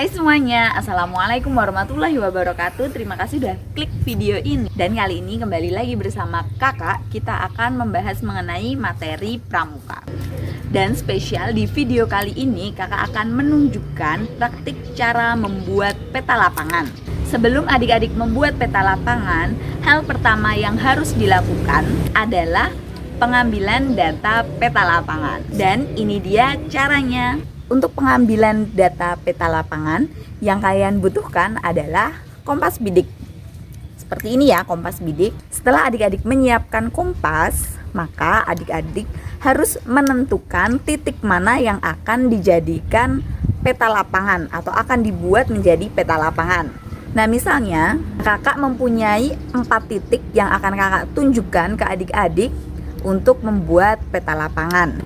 Hai semuanya, Assalamualaikum warahmatullahi wabarakatuh. Terima kasih sudah klik video ini. Dan kali ini kembali lagi bersama kakak, kita akan membahas mengenai materi pramuka. Dan spesial di video kali ini, kakak akan menunjukkan praktik cara membuat peta lapangan. Sebelum adik-adik membuat peta lapangan, hal pertama yang harus dilakukan adalah pengambilan data peta lapangan. Dan ini dia caranya. Untuk pengambilan data peta lapangan, yang kalian butuhkan adalah kompas bidik. Seperti ini ya, kompas bidik. Setelah adik-adik menyiapkan kompas, maka adik-adik harus menentukan titik mana yang akan dijadikan peta lapangan atau akan dibuat menjadi peta lapangan. Nah, misalnya kakak mempunyai 4 titik yang akan kakak tunjukkan ke adik-adik untuk membuat peta lapangan.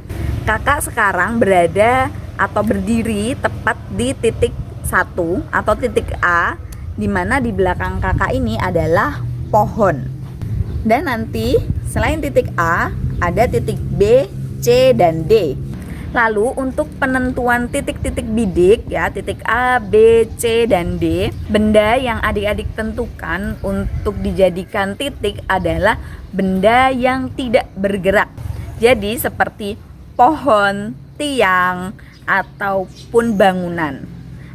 Kakak sekarang berada atau berdiri tepat di titik 1 atau titik A, di mana di belakang kakak ini adalah pohon. Dan nanti selain titik A ada titik B, C, dan D. Lalu untuk penentuan titik-titik bidik ya, titik A, B, C, dan D, benda yang adik-adik tentukan untuk dijadikan titik adalah benda yang tidak bergerak. Jadi seperti pohon, tiang, ataupun bangunan.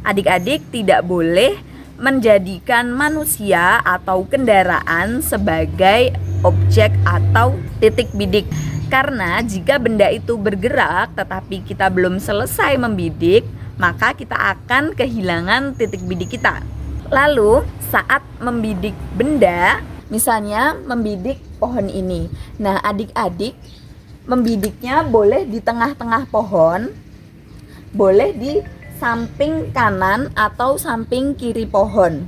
Adik-adik tidak boleh menjadikan manusia atau kendaraan sebagai objek atau titik bidik. Karena jika benda itu bergerak tetapi kita belum selesai membidik, maka kita akan kehilangan titik bidik kita. Lalu saat membidik benda, misalnya membidik pohon ini. Nah, adik-adik membidiknya boleh di tengah-tengah pohon, boleh di samping kanan atau samping kiri pohon.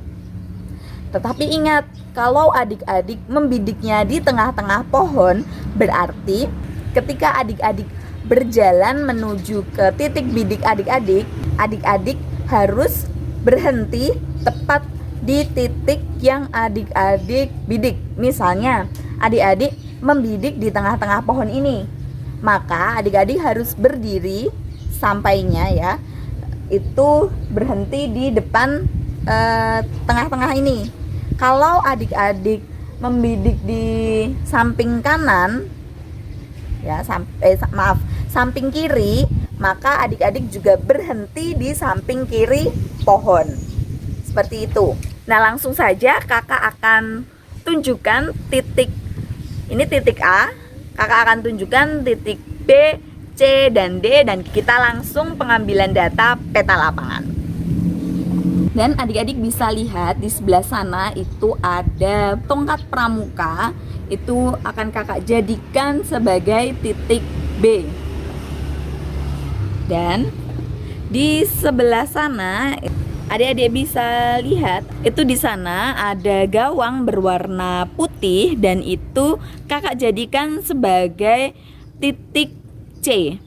Tetapi ingat, kalau adik-adik membidiknya di tengah-tengah pohon, berarti ketika adik-adik berjalan menuju ke titik bidik adik-adik, adik-adik harus berhenti tepat di titik yang adik-adik bidik. Misalnya, adik-adik membidik di tengah-tengah pohon ini, maka adik-adik harus berdiri sampainya ya, itu berhenti di depan tengah-tengah ini. Kalau adik-adik membidik di samping kanan ya, samping kiri, maka adik-adik juga berhenti di samping kiri pohon. Seperti itu. Nah, langsung saja kakak akan tunjukkan titik. Ini titik A, kakak akan tunjukkan titik B, C, dan D, dan kita langsung pengambilan data peta lapangan. Dan adik-adik bisa lihat di sebelah sana itu ada tongkat pramuka, itu akan kakak jadikan sebagai titik B. Dan di sebelah sana adik-adik bisa lihat itu di sana ada gawang berwarna putih, dan itu kakak jadikan sebagai titik C.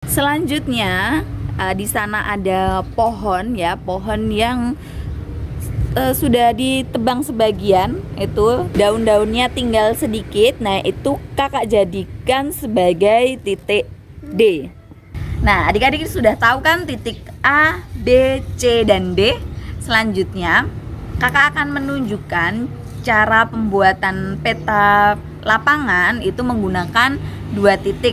Selanjutnya di sana ada pohon ya, pohon yang sudah ditebang sebagian, itu daun-daunnya tinggal sedikit. Nah, itu kakak jadikan sebagai titik D. Nah, adik-adik sudah tahu kan titik A, B, C, dan D. Selanjutnya kakak akan menunjukkan cara pembuatan peta lapangan itu menggunakan 2 titik,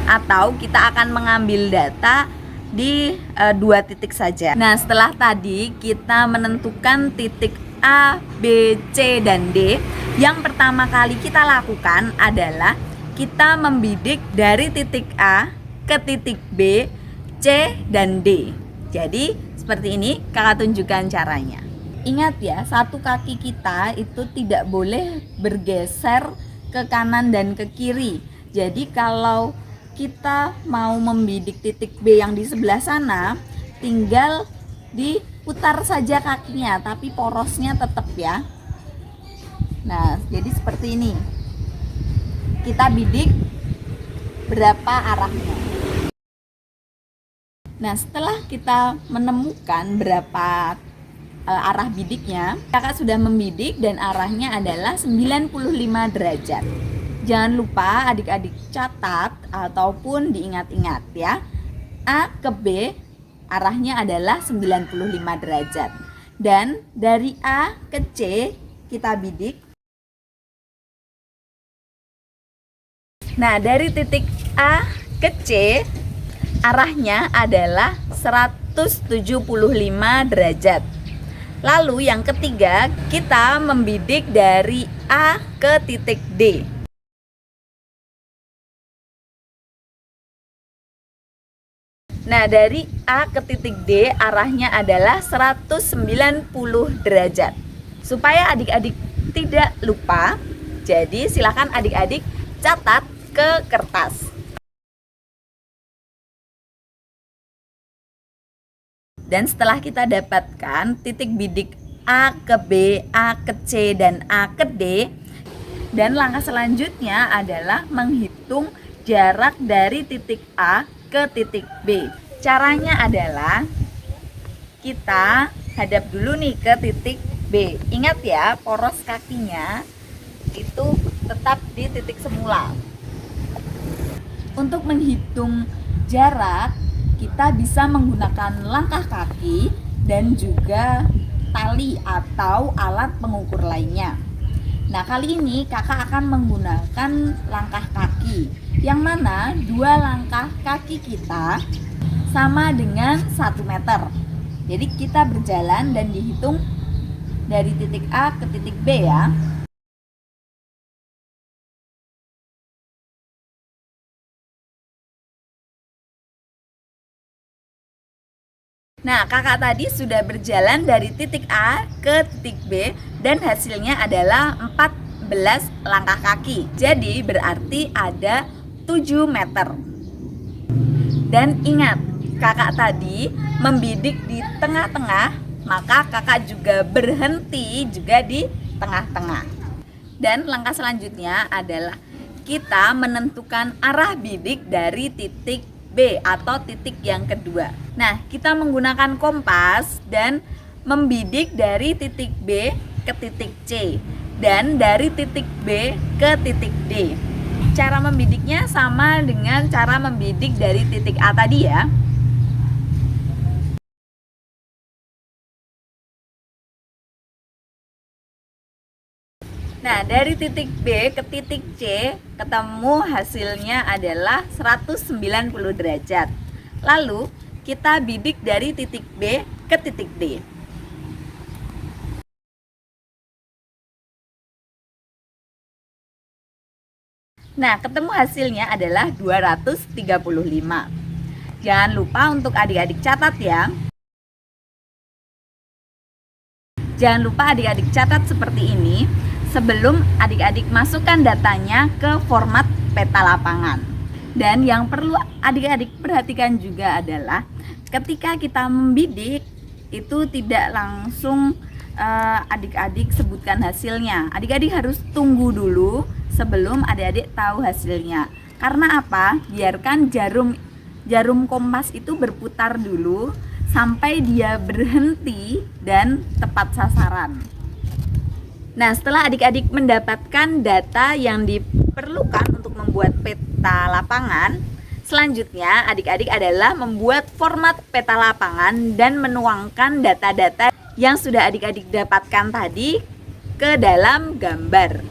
atau kita akan mengambil data di 2 titik saja. Nah, setelah tadi kita menentukan titik A, B, C, dan D, yang pertama kali kita lakukan adalah kita membidik dari titik A ke titik B, C, dan D. Jadi seperti ini kakak tunjukkan caranya. Ingat ya, satu kaki kita itu tidak boleh bergeser ke kanan dan ke kiri. Jadi kalau kita mau membidik titik B yang di sebelah sana, tinggal diputar saja kakinya, tapi porosnya tetap ya. Nah, jadi seperti ini. Kita bidik berapa arahnya. Nah, setelah kita menemukan berapa arah bidiknya, kakak sudah membidik dan arahnya adalah 95 derajat. Jangan lupa adik-adik catat ataupun diingat-ingat ya. A ke B arahnya adalah 95 derajat. Dan dari A ke C kita bidik. Nah, dari titik A ke C arahnya adalah 175 derajat. Lalu yang ketiga, kita membidik dari A ke titik D. Nah, dari A ke titik D arahnya adalah 190 derajat. Supaya adik-adik tidak lupa, jadi silakan adik-adik catat ke kertas. Dan setelah kita dapatkan titik bidik A ke B, A ke C, dan A ke D, dan langkah selanjutnya adalah menghitung jarak dari titik A ke titik B. Caranya adalah kita hadap dulu nih ke titik B. Ingat ya, poros kakinya itu tetap di titik semula. Untuk menghitung jarak, kita bisa menggunakan langkah kaki dan juga tali atau alat pengukur lainnya. Nah, kali ini kakak akan menggunakan langkah kaki, yang mana 2 langkah kaki kita sama dengan 1 meter. Jadi kita berjalan dan dihitung dari titik A ke titik B ya. Nah, kakak tadi sudah berjalan dari titik A ke titik B dan hasilnya adalah 14 langkah kaki. Jadi berarti ada 7 meter. Dan ingat, kakak tadi membidik di tengah-tengah, maka kakak juga berhenti juga di tengah-tengah. Dan langkah selanjutnya adalah kita menentukan arah bidik dari titik B atau titik yang kedua. Nah, kita menggunakan kompas dan membidik dari titik B ke titik C dan dari titik B ke titik D. Cara membidiknya sama dengan cara membidik dari titik A tadi ya. Nah, dari titik B ke titik C ketemu hasilnya adalah 190 derajat. Lalu kita bidik dari titik B ke titik D. Nah, ketemu hasilnya adalah 235. Jangan lupa untuk adik-adik catat ya. Jangan lupa adik-adik catat seperti ini sebelum adik-adik masukkan datanya ke format peta lapangan. Dan yang perlu adik-adik perhatikan juga adalah ketika kita membidik itu tidak langsung adik-adik sebutkan hasilnya. Adik-adik harus tunggu dulu sebelum adik-adik tahu hasilnya. Karena apa? Biarkan jarum kompas itu berputar dulu sampai dia berhenti dan tepat sasaran. Nah, setelah adik-adik mendapatkan data yang diperlukan untuk membuat peta lapangan, selanjutnya adik-adik adalah membuat format peta lapangan dan menuangkan data-data yang sudah adik-adik dapatkan tadi ke dalam gambar.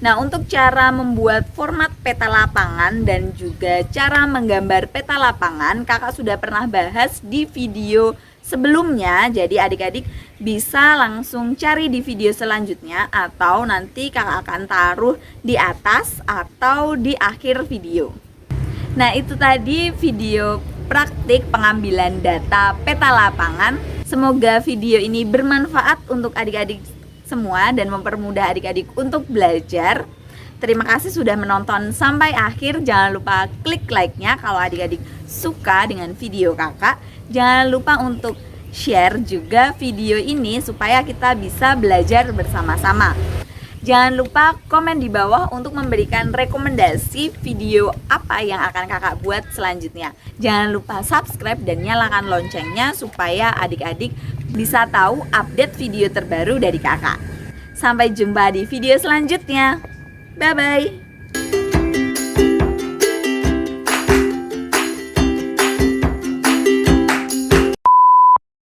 Nah, untuk cara membuat format peta lapangan dan juga cara menggambar peta lapangan, kakak sudah pernah bahas di video sebelumnya. Jadi adik-adik bisa langsung cari di video selanjutnya atau nanti kakak akan taruh di atas atau di akhir video. Nah, itu tadi video praktik pengambilan data peta lapangan. Semoga video ini bermanfaat untuk adik-adik semua dan mempermudah adik-adik untuk belajar. Terima kasih sudah menonton sampai akhir. Jangan lupa klik like-nya kalau adik-adik suka dengan video kakak. Jangan lupa untuk share juga video ini supaya kita bisa belajar bersama-sama. Jangan lupa komen di bawah untuk memberikan rekomendasi video apa yang akan kakak buat selanjutnya. Jangan lupa subscribe dan nyalakan loncengnya supaya adik-adik bisa tahu update video terbaru dari kakak. Sampai jumpa di video selanjutnya. Bye-bye.